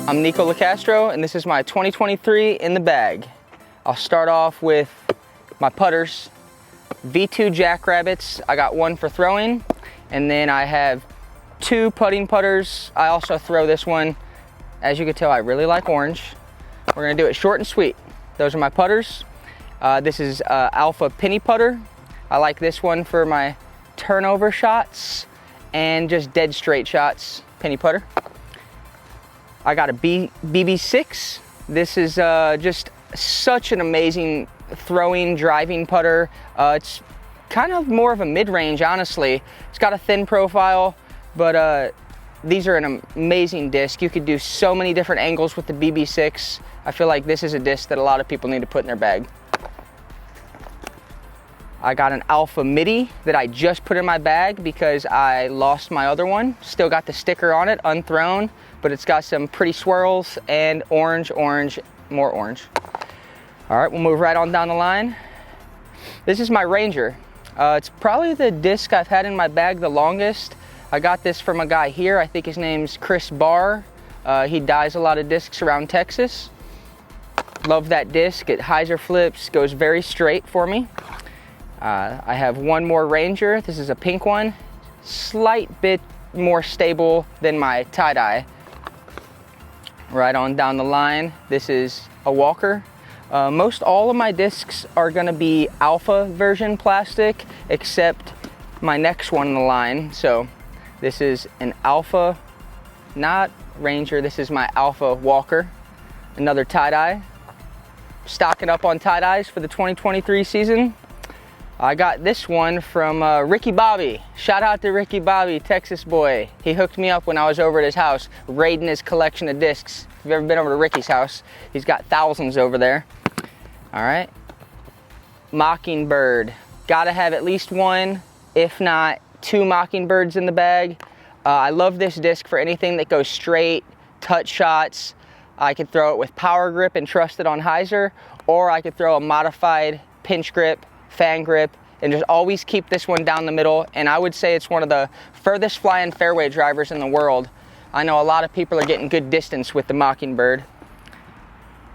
I'm Nikko Locastro, and this is my 2023 in the bag. I'll start off with my putters. V2 Jackrabbits, I got one for throwing, and then I have 2 putting putters. I also throw this one. As you can tell, I really like orange. We're gonna do it short and sweet. Those are my putters. This is Alpha Penny Putter. I like this one for my turnover shots and just dead straight shots, penny putter. I got a BB6. This is just such an amazing throwing, driving putter. It's kind of more of a mid-range, honestly. It's got a thin profile, but these are an amazing disc. You could do so many different angles with the BB6. I feel like this is a disc that a lot of people need to put in their bag. I got an Alpha Midi that I just put in my bag because I lost my other one. Still got the sticker on it, unthrown, but it's got some pretty swirls and orange, more orange. All right, we'll move right on down the line. This is my Ranger. It's probably the disc I've had in my bag the longest. I got this from a guy here. I think his name's Chris Barr. He dyes a lot of discs around Texas. Love that disc. It hyzer flips, goes very straight for me. I have one more Ranger. This is a pink one. Slight bit more stable than my tie-dye. Right on down the line, this is a Walker. Most all of my discs are gonna be Alpha version plastic, except my next one in the line. So this is an Alpha, not Ranger, this is my Alpha Walker. Another tie-dye. Stocking up on tie-dyes for the 2023 season. I got this one from Ricky Bobby. Shout out to Ricky Bobby, Texas boy. He hooked me up when I was over at his house, raiding his collection of discs. If you've ever been over to Ricky's house, he's got thousands over there. All right. Mockingbird. Gotta have at least one, if not 2 Mockingbirds in the bag. I love this disc for anything that goes straight, touch shots. I could throw it with power grip and trust it on hyzer, or I could throw a modified pinch grip, fan grip, and just always keep this one down the middle. And I would say it's one of the furthest flying fairway drivers in the world. I know a lot of people are getting good distance with the Mockingbird.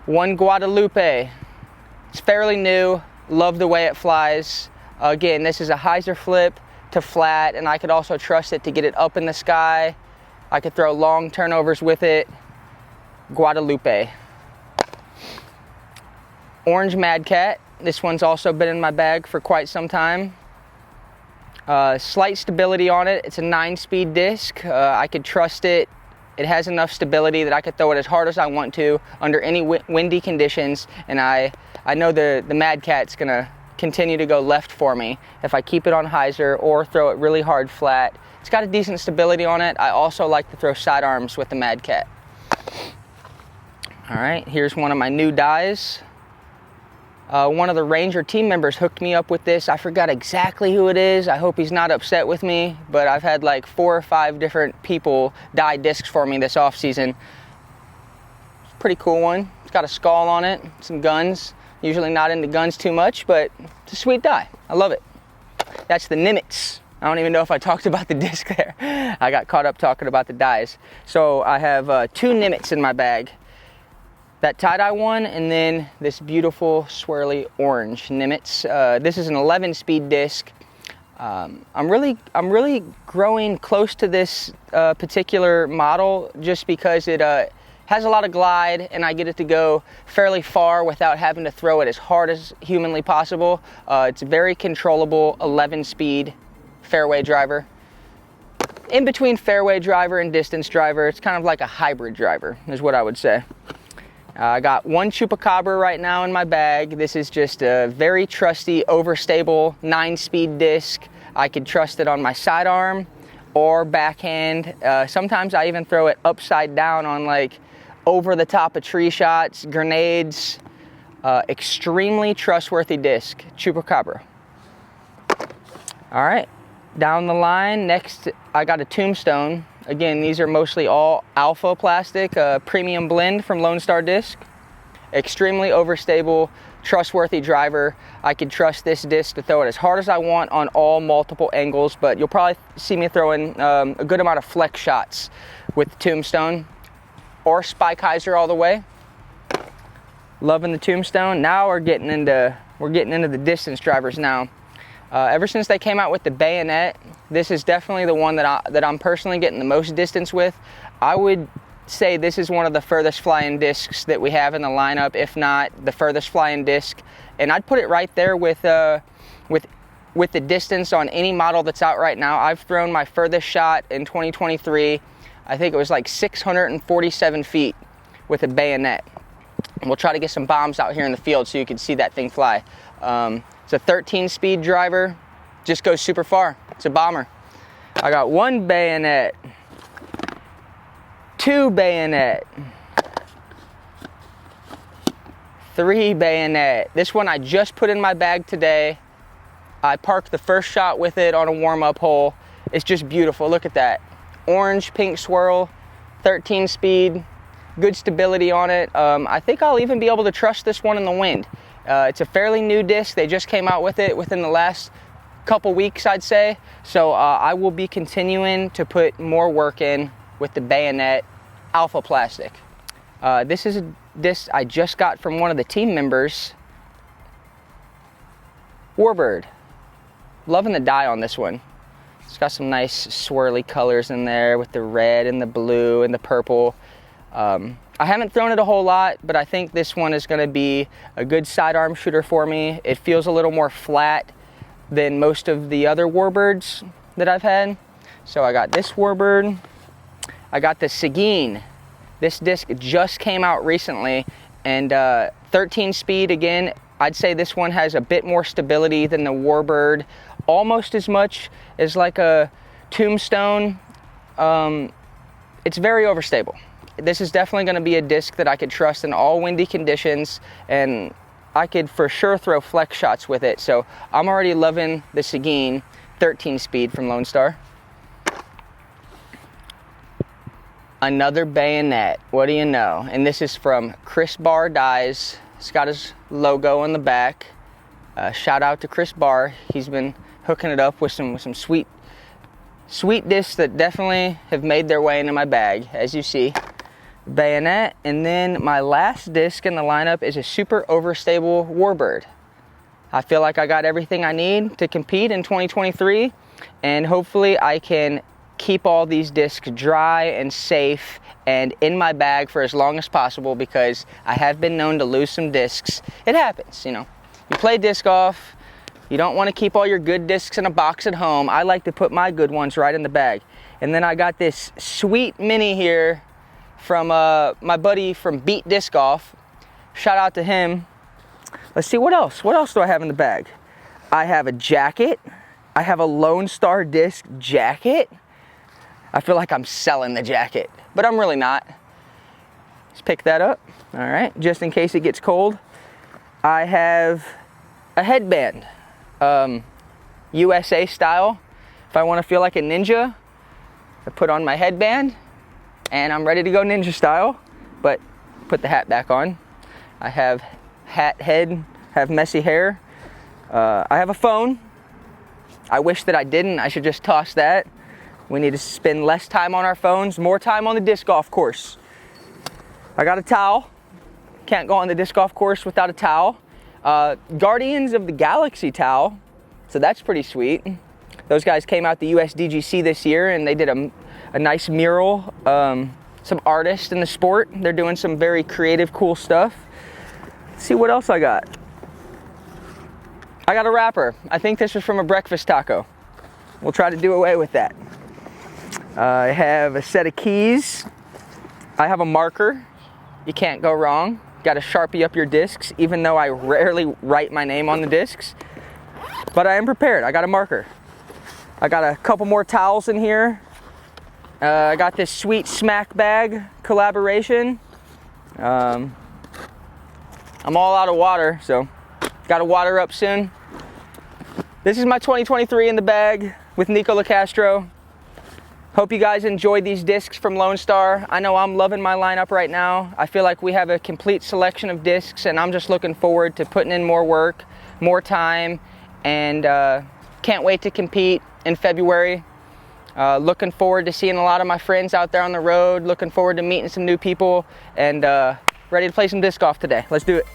One Guadalupe. It's fairly new. Love the way it flies. Again, this is a hyzer flip to flat, and I could also trust it to get it up in the sky. I could throw long turnovers with it. Guadalupe. Orange Mad Cat. This one's also been in my bag for quite some time. Slight stability on it. It's a 9-speed disc. I could trust it. It has enough stability that I could throw it as hard as I want to under any windy conditions, and I know the Mad Cat's gonna continue to go left for me if I keep it on hyzer or throw it really hard flat. It's got a decent stability on it. I also like to throw sidearms with the Mad Cat. All right, here's one of my new dyes. One of the Ranger team members hooked me up with this. I forgot exactly who it is. I hope he's not upset with me, but I've had like 4 or 5 different people dye discs for me this off season. It's a pretty cool one. It's got a skull on it, some guns. Usually not into guns too much, but it's a sweet dye. I love it. That's the Nimitz. I don't even know if I talked about the disc there. I got caught up talking about the dyes. So I have 2 Nimitz in my bag. That tie-dye one, and then this beautiful swirly orange Nimitz. This is an 11-speed disc. I'm really growing close to this particular model just because it has a lot of glide, and I get it to go fairly far without having to throw it as hard as humanly possible. It's a very controllable 11-speed fairway driver. In between fairway driver and distance driver, it's kind of like a hybrid driver, is what I would say. I got one CHUPACABRA right now in my bag. This is just a very trusty, overstable 9-speed disc. I could trust it on my sidearm or backhand. Sometimes I even throw it upside down on like over the top of tree shots, grenades. Extremely trustworthy disc, CHUPACABRA. All right, down the line, next I got a Tombstone. Again, these are mostly all Alpha plastic, premium blend from Lone Star Disc. Extremely overstable, trustworthy driver. I can trust this disc to throw it as hard as I want on all multiple angles, but you'll probably see me throwing a good amount of flex shots with the Tombstone. or spike hyzer all the way. Loving the Tombstone. Now we're getting into the distance drivers now. Ever since they came out with the Bayonet, this is definitely the one that I'm personally getting the most distance with. I would say this is one of the furthest flying discs that we have in the lineup, if not the furthest flying disc. And I'd put it right there with the distance on any model that's out right now. I've thrown my furthest shot in 2023. I think it was like 647 feet with a Bayonet. And we'll try to get some bombs out here in the field so you can see that thing fly. It's a 13-speed driver, just goes super far. It's a bomber. I got 1 Bayonet, 2 Bayonet, 3 Bayonet. This one I just put in my bag today. I parked the first shot with it on a warm-up hole. It's just beautiful. Look at that. Orange, pink swirl, 13-speed, good stability on it. I think I'll even be able to trust this one in the wind. It's a fairly new disc. They just came out with it within the last couple weeks, I'd say. So I will be continuing to put more work in with the Bayonet Alpha Plastic. This is a disc I just got from one of the team members, WARBIRD. Loving the dye on this one. It's got some nice swirly colors in there with the red and the blue and the purple. I haven't thrown it a whole lot, but I think this one is going to be a good sidearm shooter for me. It feels a little more flat than most of the other WARBIRDs that I've had. So I got this WARBIRD. I got the Seguin. This disc just came out recently, and 13 speed again. I'd say this one has a bit more stability than the WARBIRD, almost as much as like a Tombstone. It's very overstable. This is definitely going to be a disc that I could trust in all windy conditions, and I could for sure throw flex shots with it. So I'm already loving the Seguin 13 speed from Lone Star. Another Bayonet, what do you know? And this is from Chris Barr Dies. It's got his logo on the back. Shout out to Chris Barr. He's been hooking it up with some sweet discs that definitely have made their way into my bag, as you see. Bayonet. And then my last disc in the lineup is a super overstable WARBIRD. I feel like I got everything I need to compete in 2023, and hopefully I can keep all these discs dry and safe and in my bag for as long as possible, because I have been known to lose some discs. It happens, you know. You play disc golf, you don't want to keep all your good discs in a box at home. I like to put my good ones right in the bag. And then I got this sweet mini here from my buddy from Beat Disc Golf. Shout out to him. Let's see, what else? What else do I have in the bag? I have a jacket. I have a Lone Star disc jacket. I feel like I'm selling the jacket, but I'm really not. Let's pick that up. All right, just in case it gets cold. I have a headband, USA style. If I want to feel like a ninja, I put on my headband and I'm ready to go ninja style, but put the hat back on. I have hat head, have messy hair. I have a phone. I wish that I didn't. I should just toss that. We need to spend less time on our phones, more time on the disc golf course. I got a towel. Can't go on the disc golf course without a towel. Guardians of the Galaxy towel, so that's pretty sweet. Those guys came out the USDGC this year and they did a nice mural. Some artists in the sport, they're doing some very creative, cool stuff. Let's see what else I got. I got a wrapper. I think this was from a breakfast taco. We'll try to do away with that. I have a set of keys. I have a marker. You can't go wrong. Got to Sharpie up your discs, even though I rarely write my name on the discs. But I am prepared. I got a marker. I got a couple more towels in here. I got this sweet Smack Bag collaboration. I'm all out of water, so got to water up soon. This is my 2023 in the bag with Nikko Locastro. Hope you guys enjoyed these discs from Lone Star. I know I'm loving my lineup right now. I feel like we have a complete selection of discs, and I'm just looking forward to putting in more work, more time, and can't wait to compete in February. Looking forward to seeing a lot of my friends out there on the road. Looking forward to meeting some new people, and ready to play some disc golf today. Let's do it.